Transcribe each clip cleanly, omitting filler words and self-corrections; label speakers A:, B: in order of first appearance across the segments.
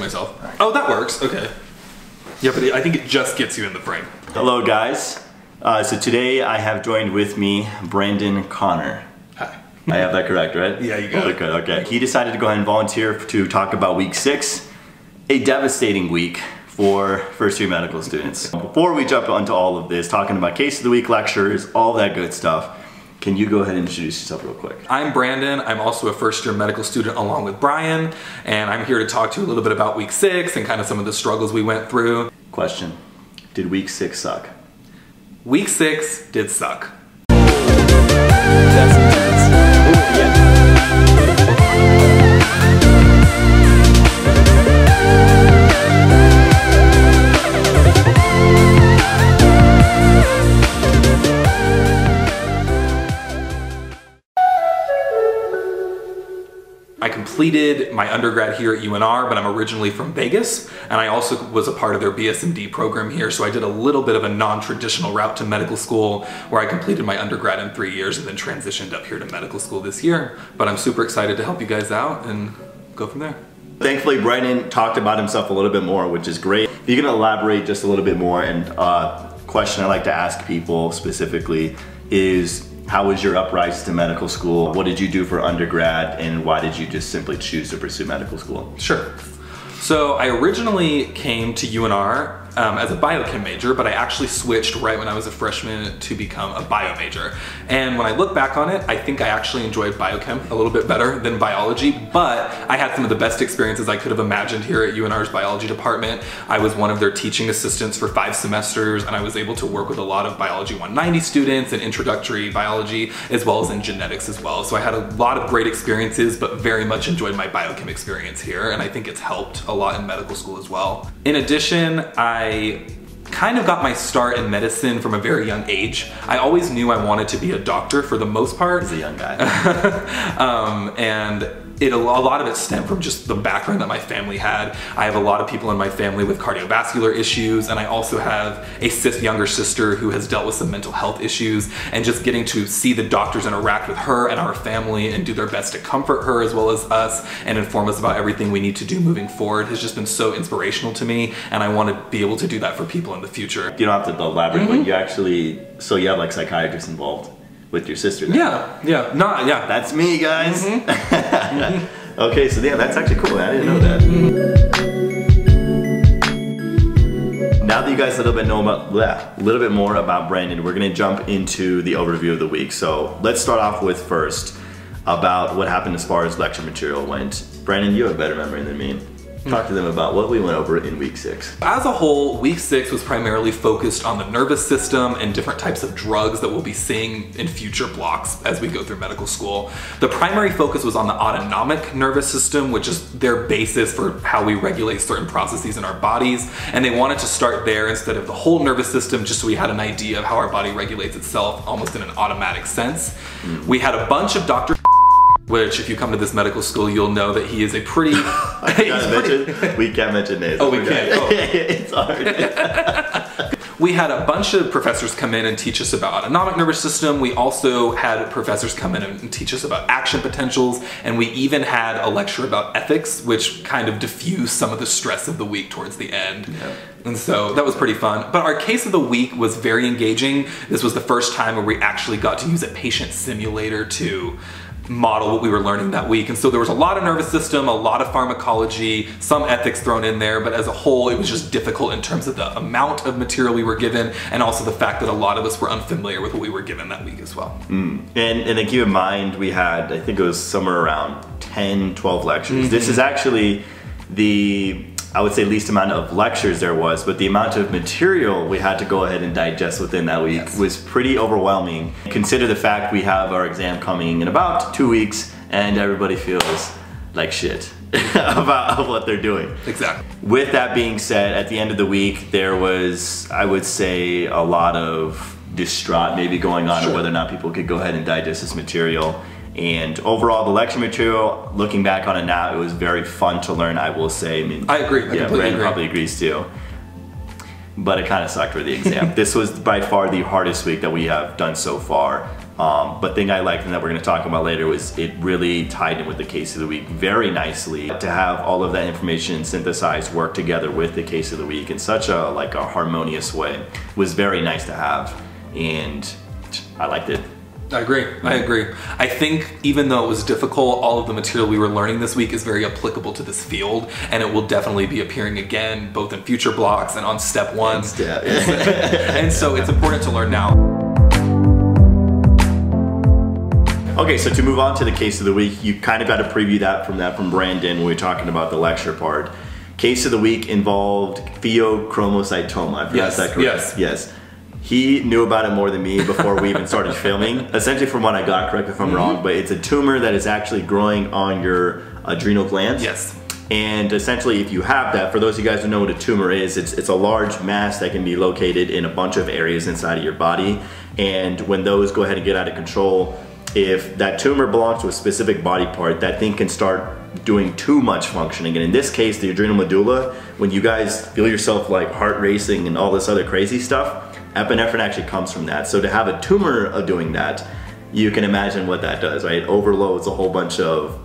A: myself. Oh, that works, okay. Yeah, but I think it just gets you in the frame.
B: Hello guys. So today I have joined with me Brandon Connor.
A: Hi.
B: I have that correct, right?
A: Yeah, you got it.
B: Okay. He decided to go ahead and volunteer to talk about week 6, a devastating week for first year medical students. Before we jump onto all of this, talking about case of the week, lectures, all that good stuff, can you go ahead and introduce yourself real quick?
A: I'm Brandon. I'm also a first year medical student along with Brian, and I'm here to talk to you a little bit about week 6 and kind of some of the struggles we went through.
B: Question, did week 6 suck?
A: Week 6 did suck. I completed my undergrad here at UNR, but I'm originally from Vegas, and I also was a part of their BSMD program here, so I did a little bit of a non-traditional route to medical school where I completed my undergrad in 3 years and then transitioned up here to medical school this year. But I'm super excited to help you guys out and go from there. Thankfully,
B: Brandon talked about himself a little bit more, which is great. If you can elaborate just a little bit more, and question I like to ask people specifically is, how was your uprise to medical school? What did you do for undergrad, and why did you just simply choose to pursue medical school?
A: Sure. So I originally came to UNR as a biochem major, but I actually switched right when I was a freshman to become a bio major. And when I look back on it, I think I actually enjoyed biochem a little bit better than biology, but I had some of the best experiences I could have imagined here at UNR's biology department. I was one of their teaching assistants for 5 semesters, and I was able to work with a lot of Biology 190 students in introductory biology, as well as in genetics as well. So I had a lot of great experiences, but very much enjoyed my biochem experience here, and I think it's helped a lot in medical school as well. In addition, I kind of got my start in medicine from a very young age. I always knew I wanted to be a doctor for the most part.
B: He's a young guy.
A: And a lot of it stemmed from just the background that my family had. I have a lot of people in my family with cardiovascular issues, and I also have a younger sister who has dealt with some mental health issues, and just getting to see the doctors interact with her and our family and do their best to comfort her as well as us and inform us about everything we need to do moving forward has just been so inspirational to me, and I want to be able to do that for people in the future.
B: You don't have to elaborate, but you actually, so you have like psychiatrists involved with your sister then?
A: Yeah.
B: That's me, guys. Okay, so yeah, that's actually cool. I didn't know that. Now that you guys a little bit more about Brandon, we're gonna jump into the overview of the week. So let's start off with first about what happened as far as lecture material went. Brandon, you have a better memory than me. Talk to them about what we went over in week 6.
A: As a whole, week 6 was primarily focused on the nervous system and different types of drugs that we'll be seeing in future blocks as we go through medical school. The primary focus was on the autonomic nervous system, which is their basis for how we regulate certain processes in our bodies. And they wanted to start there instead of the whole nervous system, just so we had an idea of how our body regulates itself almost in an automatic sense. We had a bunch of doctors, which if you come to this medical school, you'll know that he is a pretty...
B: We can't mention names.
A: Oh, we can't? Oh.
B: It's hard.
A: We had a bunch of professors come in and teach us about autonomic nervous system. We also had professors come in and teach us about action potentials, and we even had a lecture about ethics, which kind of diffused some of the stress of the week towards the end. Yeah. And so that was pretty fun. But our case of the week was very engaging. This was the first time where we actually got to use a patient simulator to model what we were learning that week. And so there was a lot of nervous system, a lot of pharmacology, some ethics thrown in there, but as a whole, it was just difficult in terms of the amount of material we were given, and also the fact that a lot of us were unfamiliar with what we were given that week as well. And
B: then keep in mind, we had, I think it was somewhere around 10, 12 lectures. This is actually the, I would say, least amount of lectures there was, but the amount of material we had to go ahead and digest within that week was pretty overwhelming. Consider the fact we have our exam coming in about 2 weeks, and everybody feels like shit about what they're doing.
A: Exactly.
B: With that being said, at the end of the week, there was, I would say, a lot of distraught maybe going on, whether or not people could go ahead and digest this material. And overall, the lecture material, looking back on it now, it was very fun to learn, I will say. I mean,
A: I agree.
B: Yeah, Brandon probably agrees too. But it kind of sucked for the exam. This was by far the hardest week that we have done so far. But thing I liked and that we're going to talk about later was it really tied in with the case of the week very nicely. To have all of that information synthesized, work together with the case of the week in such a a harmonious way was very nice to have, and I liked it.
A: I agree. I think even though it was difficult, all of the material we were learning this week is very applicable to this field, and it will definitely be appearing again both in future blocks and on step 1. And so it's important to learn now.
B: Okay, so to move on to the case of the week, you kind of got a preview from Brandon when we were talking about the lecture part. Case of the week involved pheochromocytoma. I pronounced that correct? Yes. He knew about it more than me before we even started filming. Essentially, from what I got, correct me if I'm wrong, but it's a tumor that is actually growing on your adrenal glands.
A: Yes.
B: And essentially, if you have that, for those of you guys who know what a tumor is, it's a large mass that can be located in a bunch of areas inside of your body. And when those go ahead and get out of control, if that tumor belongs to a specific body part, that thing can start doing too much functioning. And in this case, the adrenal medulla, when you guys feel yourself like heart racing and all this other crazy stuff, epinephrine actually comes from that. So to have a tumor doing that, you can imagine what that does, right? It overloads a whole bunch of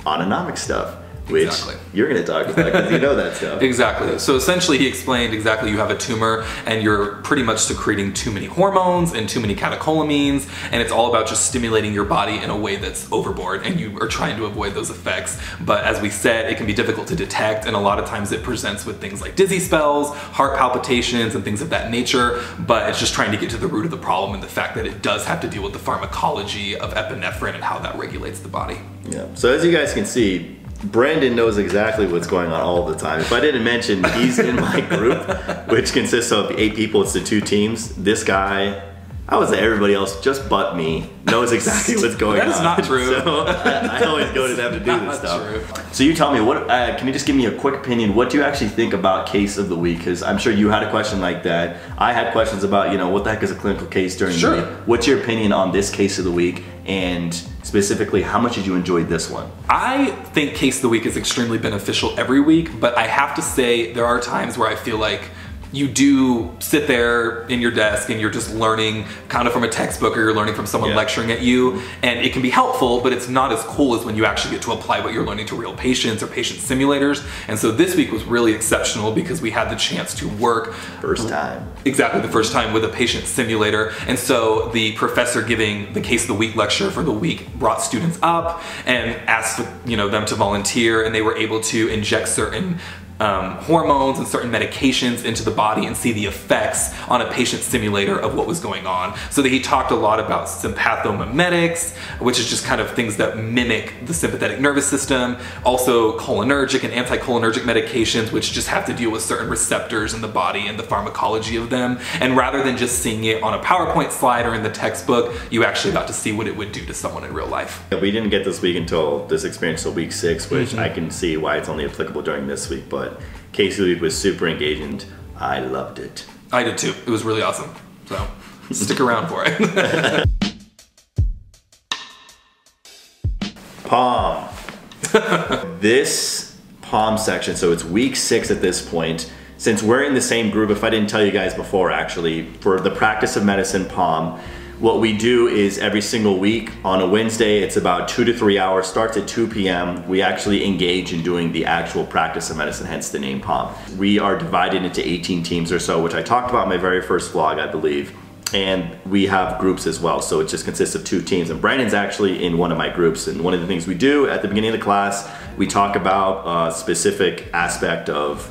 B: autonomic stuff, which you're going to talk about because you know that stuff.
A: Exactly. So essentially he explained exactly you have a tumor and you're pretty much secreting too many hormones and too many catecholamines, and it's all about just stimulating your body in a way that's overboard, and you are trying to avoid those effects. But as we said, it can be difficult to detect, and a lot of times it presents with things like dizzy spells, heart palpitations, and things of that nature. But it's just trying to get to the root of the problem and the fact that it does have to deal with the pharmacology of epinephrine and how that regulates the body.
B: Yeah. So as you guys can see, Brandon knows exactly what's going on all the time. If I didn't mention, he's in my group, which consists of 8 people. It's the 2 teams. This guy, I would say everybody else, just but me, knows exactly what's going on.
A: That is not true.
B: So I always go to them to do this stuff. So you tell me, what? Can you just give me a quick opinion? What do you actually think about case of the week? Because I'm sure you had a question like that. I had questions about, what the heck is a clinical case during the week? What's your opinion on this case of the week? And specifically, how much did you enjoy this one?
A: I think case of the week is extremely beneficial every week, but I have to say there are times where I feel like you do sit there in your desk and you're just learning kind of from a textbook, or you're learning from someone lecturing at you, and it can be helpful, but it's not as cool as when you actually get to apply what you're learning to real patients or patient simulators. And so this week was really exceptional because we had the chance to work
B: first time
A: with a patient simulator. And so the professor giving the case of the week lecture for the week brought students up and asked them to volunteer, and they were able to inject certain hormones and certain medications into the body and see the effects on a patient simulator of what was going on. So that he talked a lot about sympathomimetics, which is just kind of things that mimic the sympathetic nervous system. Also cholinergic and anticholinergic medications, which just have to deal with certain receptors in the body and the pharmacology of them. And rather than just seeing it on a PowerPoint slide or in the textbook, you actually got to see what it would do to someone in real life.
B: We didn't get this week until this experience till week 6, which I can see why it's only applicable during this week, but case of the week was super engaging. I loved it.
A: I did too. It was really awesome. So stick around for it.
B: POM. This POM section, so it's week 6 at this point. Since we're in the same group, if I didn't tell you guys before actually, for the practice of medicine POM, what we do is every single week on a Wednesday, it's about 2 to 3 hours, starts at 2 p.m. We actually engage in doing the actual practice of medicine, hence the name POM. We are divided into 18 teams or so, which I talked about in my very first vlog, I believe. And we have groups as well, so it just consists of 2 teams. And Brandon's actually in one of my groups, and one of the things we do at the beginning of the class, we talk about a specific aspect of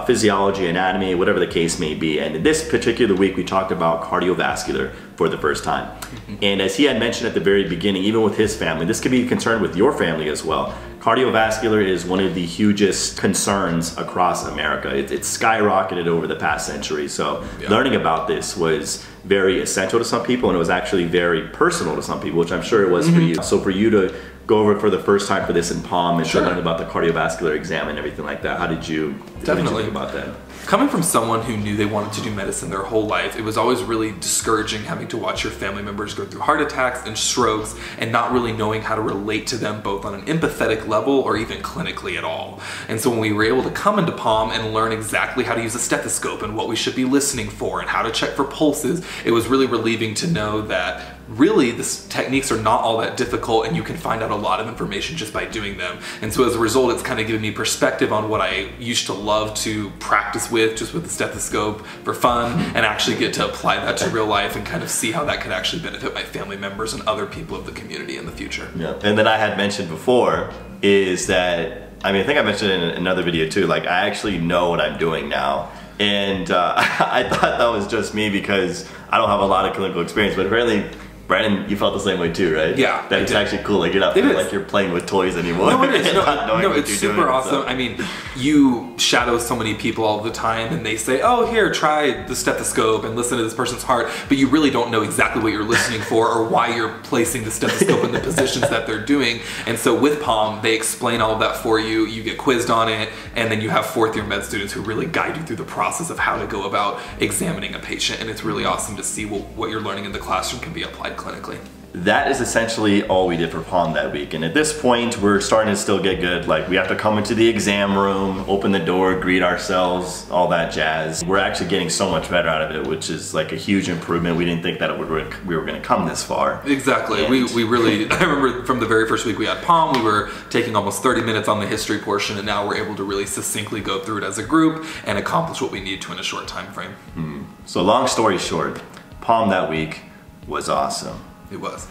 B: physiology, anatomy, whatever the case may be. And in this particular week, we talked about cardiovascular for the first time. And as he had mentioned at the very beginning, even with his family, this could be a concern with your family as well. Cardiovascular is one of the hugest concerns across America. It's skyrocketed over the past century. So learning about this was very essential to some people, and it was actually very personal to some people, which I'm sure it was for you. So for you to go over it for the first time for this in POM and to learn about the cardiovascular exam and everything like that, how did you think about that?
A: Coming from someone who knew they wanted to do medicine their whole life, it was always really discouraging having to watch your family members go through heart attacks and strokes and not really knowing how to relate to them both on an empathetic level or even clinically at all. And so when we were able to come into POM and learn exactly how to use a stethoscope and what we should be listening for and how to check for pulses, it was really relieving to know that really the techniques are not all that difficult and you can find out a lot of information just by doing them. And so as a result, it's kind of given me perspective on what I used to love to practice with, just with the stethoscope for fun, and actually get to apply that to real life and kind of see how that could actually benefit my family members and other people of the community in the future.
B: Yeah. And then I had mentioned before is that, I mean, I think I mentioned it in another video too, like I actually know what I'm doing now. And I thought that was just me because I don't have a lot of clinical experience, but apparently, Brandon, you felt the same way too, right?
A: Yeah.
B: That it's actually cool, like you're not feeling like you're playing with toys anymore.
A: No, it is. No, it's super
B: doing,
A: awesome.
B: So.
A: I mean, you shadow so many people all the time and they say, oh, here, try the stethoscope and listen to this person's heart, but you really don't know exactly what you're listening for or why you're placing the stethoscope in the positions that they're doing. And so with Palm, they explain all of that for you, you get quizzed on it, and then you have fourth year med students who really guide you through the process of how to go about examining a patient, and it's really awesome to see what you're learning in the classroom can be applied clinically.
B: That is essentially all we did for Palm that week. And at this point, we're starting to still get good. Like we have to come into the exam room, open the door, greet ourselves, all that jazz. We're actually getting so much better out of it, which is like a huge improvement. We didn't think that we were gonna come this far.
A: Exactly, and we really, I remember from the very first week we had Palm, we were taking almost 30 minutes on the history portion, and now we're able to really succinctly go through it as a group and accomplish what we need to in a short time frame.
B: So long story short, Palm that week was awesome.
A: It was.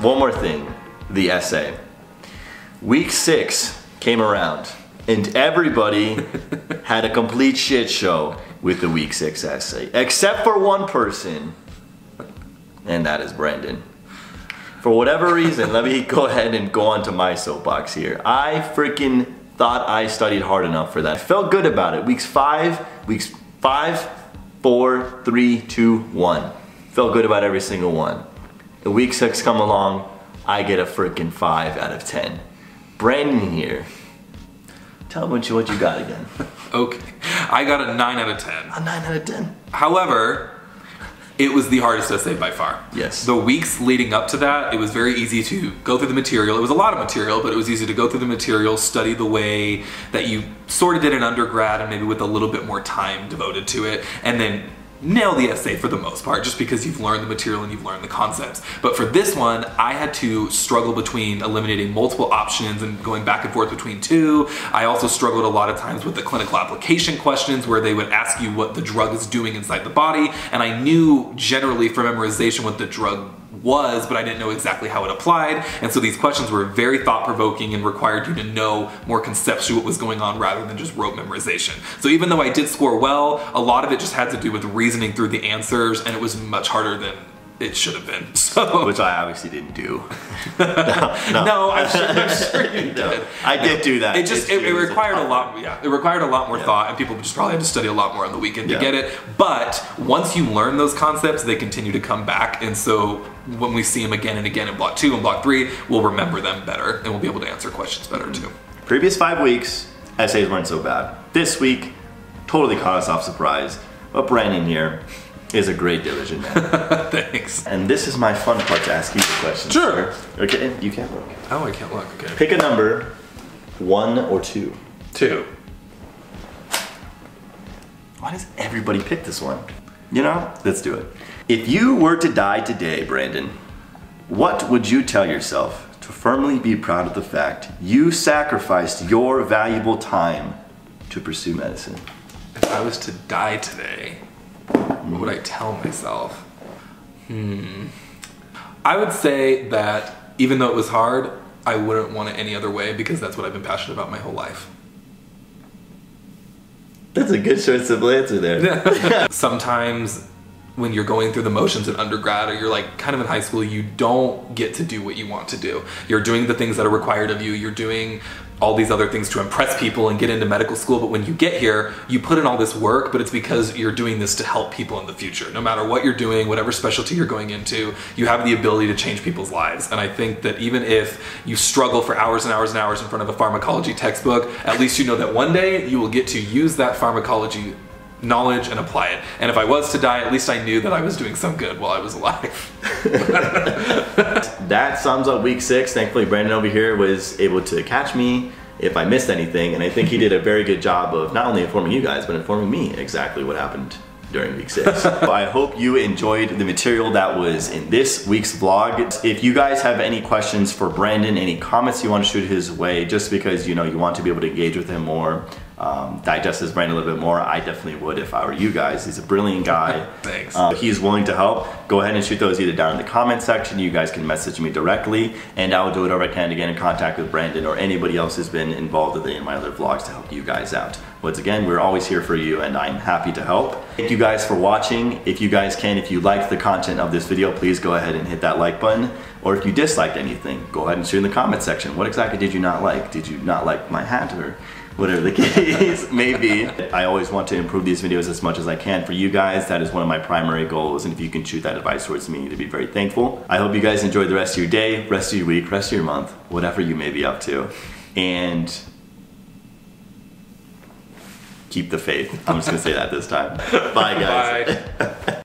B: One more thing, the essay. Week 6 came around and everybody had a complete shit show with the week 6 essay, except for one person, and that is Brandon. For whatever reason, let me go ahead and go onto my soapbox here. I freaking thought I studied hard enough for that. I felt good about it. Weeks 5, 4, 3, 2, 1. Felt good about every single one. The week 6 come along, I get a freaking 5 out of 10. Brandon here, tell me what you got again.
A: Okay, I got a 9 out of 10.
B: A 9 out of 10.
A: However, it was the hardest essay by far.
B: Yes.
A: The weeks leading up to that, it was very easy to go through the material. It was a lot of material, but it was easy to go through the material, study the way that you sort of did in undergrad and maybe with a little bit more time devoted to it, and then nail the essay for the most part, just because you've learned the material and you've learned the concepts. But for this one, I had to struggle between eliminating multiple options and going back and forth between two. I also struggled a lot of times with the clinical application questions where they would ask you what the drug is doing inside the body, and I knew generally for memorization what the drug was, but I didn't know exactly how it applied. And so these questions were very thought-provoking and required you to know more conceptually what was going on rather than just rote memorization. So even though I did score well, a lot of it just had to do with reasoning through the answers, and it was much harder than it should have been. So,
B: which I obviously didn't do.
A: No, I'm sure you did.
B: I did do that.
A: It required a lot. Yeah, it required a lot more thought, and people just probably had to study a lot more on the weekend to get it. But once you learn those concepts, they continue to come back, and so when we see them again and again in block 2 and block 3, we'll remember them better, and we'll be able to answer questions better too.
B: Previous 5 weeks, essays weren't so bad. This week, totally caught us off surprise. But Brandon here is a great division man.
A: Thanks.
B: And this is my fun part to ask you the questions.
A: Sure.
B: Okay, you can't look.
A: Oh, I can't look. Okay.
B: Pick a number, 1 or 2.
A: 2.
B: Why does everybody pick this one? You know, let's do it. If you were to die today, Brandon, what would you tell yourself to firmly be proud of the fact you sacrificed your valuable time to pursue medicine?
A: If I was to die today, what would I tell myself? I would say that even though it was hard, I wouldn't want it any other way because that's what I've been passionate about my whole life.
B: That's a good short, simple answer there.
A: Sometimes when you're going through the motions in undergrad or you're like kind of in high school, you don't get to do what you want to do. You're doing the things that are required of you. You're doing all these other things to impress people and get into medical school. But when you get here, you put in all this work, but it's because you're doing this to help people in the future. No matter what you're doing, whatever specialty you're going into, you have the ability to change people's lives. And I think that even if you struggle for hours and hours and hours in front of a pharmacology textbook, at least you know that one day you will get to use that pharmacology knowledge and apply it. And if I was to die, at least I knew that I was doing some good while I was alive.
B: That sums up week 6. Thankfully, Brandon over here was able to catch me if I missed anything, and I think he did a very good job of not only informing you guys, but informing me exactly what happened during week 6. So I hope you enjoyed the material that was in this week's vlog. If you guys have any questions for Brandon, any comments you want to shoot his way, just because you know you want to be able to engage with him more, digest his brain a little bit more, I definitely would if I were you guys. He's a brilliant guy.
A: Thanks.
B: He's willing to help. Go ahead and shoot those either down in the comment section. You guys can message me directly, and I will do whatever I can to get in contact with Brandon or anybody else who's been involved with any of my other vlogs to help you guys out. Once again, we're always here for you, and I'm happy to help. Thank you guys for watching. If you guys can, if you liked the content of this video, please go ahead and hit that like button. Or if you disliked anything, go ahead and shoot in the comment section. What exactly did you not like? Did you not like my hat, or whatever the case may be? I always want to improve these videos as much as I can for you guys. That is one of my primary goals, and if you can shoot that advice towards me, to be very thankful. I hope you guys enjoy the rest of your day, rest of your week, rest of your month, whatever you may be up to. And keep the faith. I'm just gonna say that this time. Bye, guys.
A: Bye.